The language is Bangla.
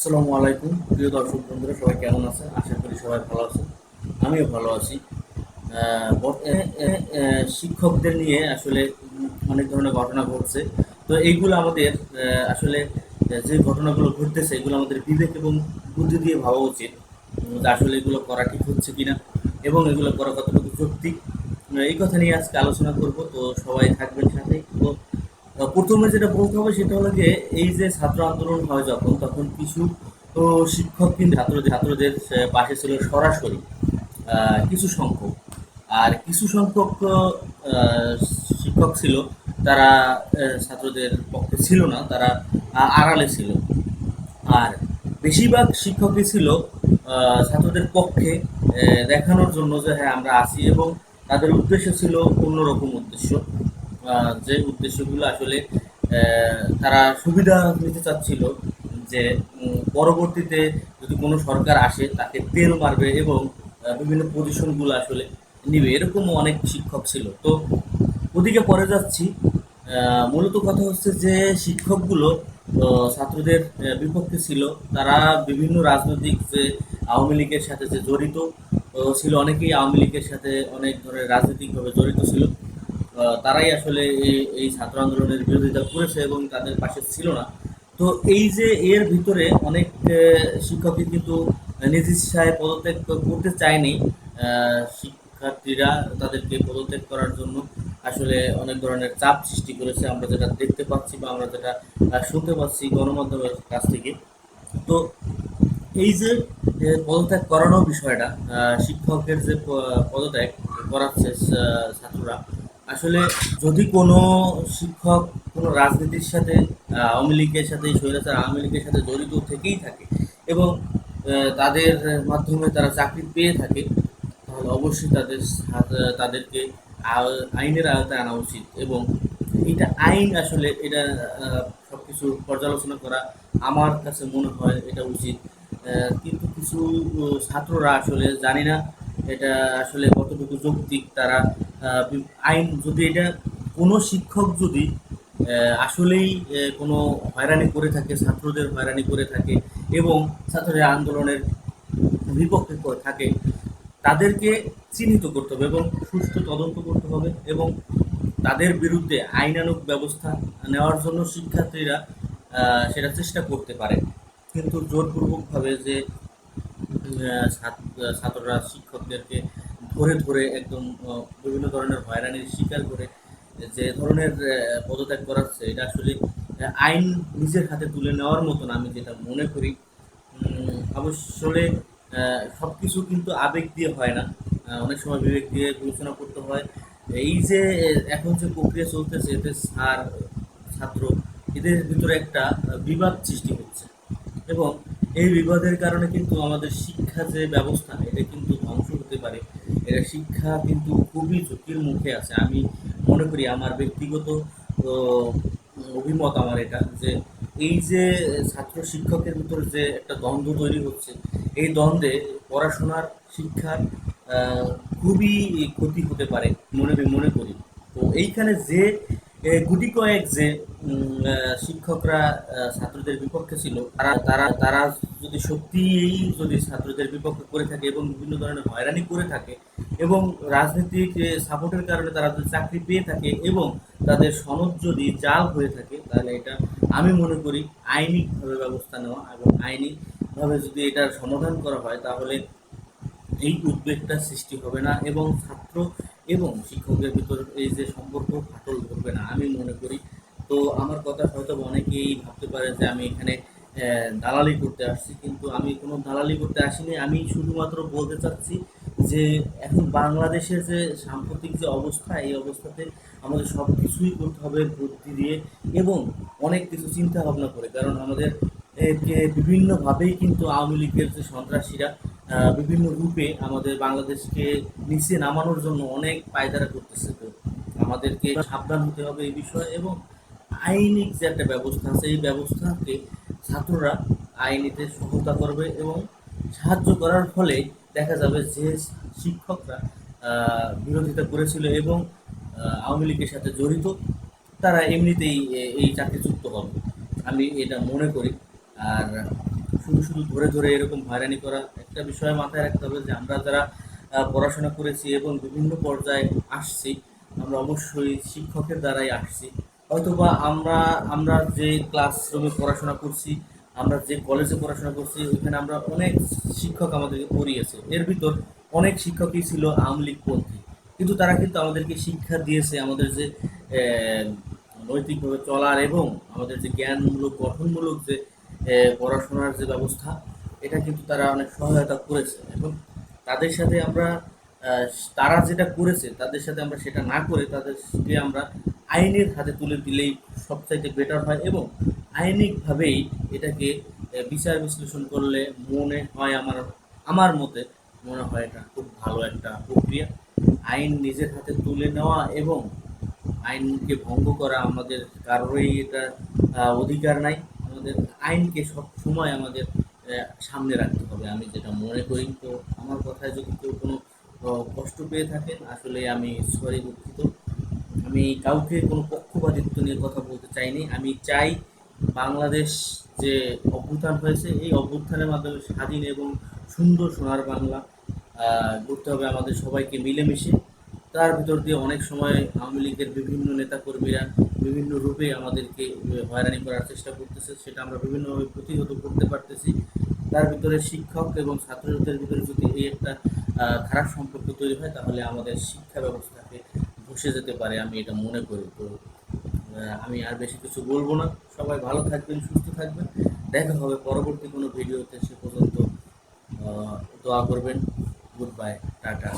আসসালামু আলাইকুম প্রিয় দর্শক বন্ধুরা, সবাই কেমন আছেন? আশা করি সবাই ভালো আছেন। আমিও ভালো আছি। বর্তমানে শিক্ষকদের নিয়ে আসলে অনেক ধরনের ঘটনা ঘটছে। তো এইগুলো আমাদের আসলে যে ঘটনাগুলো ঘটতেছে এগুলো আমাদের বিবেক এবং বুদ্ধি দিয়ে ভাবা উচিত, যে আসলে এগুলো করা ঠিক হচ্ছে কিনা এবং এগুলো করা কতটুকু যৌক্তিক। এই কথা নিয়ে আজকে আলোচনা করব, তো সবাই থাকবেন সাথে। তো প্রথমে যেটা বলতে হবে সেটা হলো যে এই যে ছাত্র আন্দোলন হয় যখন, তখন কিছু তো শিক্ষক কিন্তু ছাত্রদের পাশে ছিল সরাসরি, কিছু সংখ্যক। আর কিছু সংখ্যক আহ, শিক্ষক ছিল, তারা ছাত্রদের পক্ষে ছিল না, তারা আড়ালে ছিল। আর বেশিরভাগ শিক্ষকই ছিল ছাত্রদের পক্ষে, দেখানোর জন্য যে হ্যাঁ আমরা আছি, এবং তাদের উদ্দেশ্য ছিল অন্যরকম উদ্দেশ্য। যে উদ্দেশ্যগুলো আসলে তারা সুবিধা নিতে চাচ্ছিল, যে পরবর্তীতে যদি কোনো সরকার আসে তাকে তেল মারবে এবং বিভিন্ন পজিশনগুলো আসলে নিবে, এরকমও অনেক শিক্ষক ছিল। তো ওদিকে পরে যাচ্ছি। মূলত কথা হচ্ছে যে শিক্ষকগুলো ছাত্রদের বিপক্ষে ছিল। তারা বিভিন্ন রাজনৈতিক যে আওয়ামী লীগের সাথে যে জড়িত ছিল, অনেকেই আওয়ামী লীগের সাথে অনেক ধরনের রাজনৈতিকভাবে জড়িত ছিল। তারাই আসলে এই ছাত্র আন্দোলনের বিরোধিতা করেছে এবং তাদের পাশে ছিল না। তো এই যে এর ভিতরে অনেক শিক্ষকই কিন্তু নিজ ইচ্ছায় পদত্যাগ করতে চায়নি। শিক্ষার্থীরা তাদেরকে পদত্যাগ করার জন্য আসলে অনেক ধরনের চাপ সৃষ্টি করেছে, আমরা যেটা দেখতে পাচ্ছি বা আমরা যেটা শুনতে পাচ্ছি গণমাধ্যমের কাছ থেকে। তো এই যে পদত্যাগ করানোর বিষয়টা, শিক্ষকের যে পদত্যাগ করাচ্ছে ছাত্ররা, আসলে যদি কোনো শিক্ষক কোনো রাজনীতির সাথে, আওয়ামী লীগের সাথে, স্বৈরাচার আওয়ামী লীগের সাথে জড়িত থেকেই থাকে এবং তাদের মাধ্যমে তারা চাকরি পেয়ে থাকে, তাহলে অবশ্যই তাদেরকে আইনের আওতায় আনা উচিত। এবং এটা আইন আসলে এটা সবকিছু পর্যালোচনা করা আমার কাছে মনে হয় এটা উচিত। কিন্তু কিছু ছাত্ররা আসলে জানি না এটা আসলে কতটুকু যৌক্তিক। তারা আইন যদি এটা কোনো শিক্ষক যদি আসলেই কোনো হয়রানি করে থাকে, ছাত্রদের হয়রানি করে থাকে এবং ছাত্রদের আন্দোলনের বিপক্ষে থাকে, তাদেরকে চিহ্নিত করতে হবে এবং সুষ্ঠু তদন্ত করতে হবে এবং তাদের বিরুদ্ধে আইনানুগ ব্যবস্থা নেওয়ার জন্য শিক্ষার্থীরা সেটা চেষ্টা করতে পারে। কিন্তু জোরপূর্বকভাবে যে ছাত্ররা শিক্ষকদেরকে ধরে ধরে একদম বিভিন্ন ধরনের হয়রানির শিকার করে যে ধরনের পদত্যাগ করাচ্ছে, এটা আসলে আইন নিজের হাতে তুলে নেওয়ার মতন আমি যেটা মনে করি। আসলে সব কিছু কিন্তু আবেগ দিয়ে হয় না, অনেক সময় বিবেক দিয়ে বিবেচনা করতে হয়। এই যে এখন যে প্রক্রিয়া চলতেছে, এতে স্যার ছাত্র এদের ভিতরে একটা বিবাদ সৃষ্টি হচ্ছে এবং এই বিবাদের কারণে কিন্তু আমাদের শিক্ষা যে ব্যবস্থা এটা কিন্তু ধ্বংস হতে পারে। এটা শিক্ষা কিন্তু খুবই ঝুঁকির মুখে আছে। আমি মনে করি, আমার ব্যক্তিগত আহ, অভিমত আমার এটা, যে এই যে ছাত্র শিক্ষকের ভিতরে যে একটা দ্বন্দ্ব তৈরি হচ্ছে, এই দ্বন্দ্বে পড়াশোনার শিক্ষার আহ, খুবই ক্ষতি হতে পারে মনে করি। তো এইখানে যে গুটি কয়েক যে শিক্ষকরা ছাত্রদের বিপক্ষে ছিল, তারা যদি সত্যিই যদি ছাত্রদের বিপক্ষে করে থাকে এবং বিভিন্ন ধরনের হয়রানি করে থাকে এবং রাজনৈতিক সাপোর্টের কারণে তারা যদি চাকরি পেয়ে থাকে এবং তাদের সনদ যদি জাল হয়ে থাকে, তাহলে এটা আমি মনে করি আইনিকভাবে ব্যবস্থা নেওয়া, এবং আইনিকভাবে যদি এটার সমাধান করা হয় তাহলে এই উদ্বেগটা সৃষ্টি হবে না এবং ছাত্র এবং শিক্ষকের ভিতর এই যে সম্পর্ক ফাটল ধরবে না আমি মনে করি। তো আমার কথা হয়তো অনেকেই ভাবতে পারে যে আমি এখানে দালালি করতে আসছি, কিন্তু আমি কোনো দালালি করতে আসিনি। আমি শুধুমাত্র বলতে চাচ্ছি যে এখন বাংলাদেশের যে সাম্প্রতিক যে অবস্থা, এই অবস্থাতে আমাদের সব কিছুই করতে হবে বুদ্ধি দিয়ে এবং অনেক কিছু চিন্তা ভাবনা করে। কারণ আমাদের কে বিভিন্নভাবেই কিন্তু আওয়ামী লীগের যে সন্ত্রাসীরা বিভিন্ন রূপে আমাদের বাংলাদেশকে নিচে নামানোর জন্য অনেক পায়তারা করতেছে। তো আমাদেরকে সাবধান হতে হবে এই বিষয়ে এবং আইনিক যে একটা ব্যবস্থা আছে এই ব্যবস্থাকে ছাত্ররা আইনিতে সহায়তা করবে এবং সাহায্য করার ফলে দেখা যাবে যে শিক্ষকরা বিরোধিতা করেছিল এবং আওয়ামী লীগের সাথে জড়িত, তারা এমনিতেই এই চাকরিচ্যুত হবে, আমি এটা মনে করি। আর শুধু শুধু ধরে ধরে এরকম হয়রানি করা। একটা বিষয় মাথায় রাখতে হবে যে আমরা যারা পড়াশোনা করেছি এবং বিভিন্ন পর্যায়ে আসছি, আমরা অবশ্যই শিক্ষকের দ্বারাই আসছি। হয়তোবা আমরা আমরা যে ক্লাসরুমে পড়াশোনা করছি, আমরা যে কলেজে পড়াশোনা করছি, ওইখানে আমরা অনেক শিক্ষক আমাদেরকে পড়িয়েছে। এর ভিতর অনেক শিক্ষকই ছিল আওয়ামী লীগপন্থী, কিন্তু তারা কিন্তু আমাদেরকে শিক্ষা দিয়েছে আমাদের যে নৈতিকভাবে চলার এবং আমাদের যে জ্ঞানমূলক গঠনমূলক যে পড়াশোনার যে ব্যবস্থা, এটা কিন্তু তারা অনেক সহায়তা করেছে। এবং তাদের সাথে আমরা আহ, তারা যেটা করেছে তাদের সাথে আমরা সেটা না করে তাদেরকে আমরা আইনের হাতে তুলে দিলেই সবচাইতে বেটার হয়। এবং আইনিকভাবেই এটাকে বিচার বিশ্লেষণ করলে মনে হয় আমার আমার মতে মনে হয় এটা খুব ভালো একটা প্রক্রিয়া। আইন নিজের হাতে তুলে নেওয়া এবং আইনকে ভঙ্গ করা আমাদের কারোরই এটা অধিকার নাই। আমাদের আইনকে সব সময় আমাদের সামনে রাখতে হবে, আমি যেটা মনে করি। তো আমার কথায় যদি কেউ কোনো কষ্ট পেয়ে থাকেন, আসলে আমি সরি, দুঃখিত। আমি কাউকে কোনো পক্ষপাতিত্ব নিয়ে কথা বলতে চাইনি। আমি চাই বাংলাদেশ যে অভ্যুত্থান হয়েছে, এই অভ্যুত্থানের মাধ্যমে স্বাধীন এবং সুন্দর সোনার বাংলা গড়তে হবে আমাদের সবাইকে মিলেমিশে। তার ভিতর দিয়ে অনেক সময় আওয়ামী লীগের বিভিন্ন নেতাকর্মীরা বিভিন্ন রূপে আমাদেরকে হয়রানি করার চেষ্টা করতেছে, সেটা আমরা বিভিন্নভাবে প্রতিহত করতে পারতেছি। তার ভিতরে শিক্ষক এবং ছাত্রদের ভিতরে যদি এই একটা খারাপ সম্পর্ক তৈরি হয়, তাহলে আমাদের শিক্ষা ব্যবস্থাকে ধসে যেতে পারে, আমি এটা মনে করি। তো আমি আর বেশি কিছু বলবো না। সবাই ভালো থাকবেন, সুস্থ থাকবেন। দেখা হবে পরবর্তী কোনো ভিডিওতে। সে পর্যন্ত দোয়া করবেন। Good bye, tata.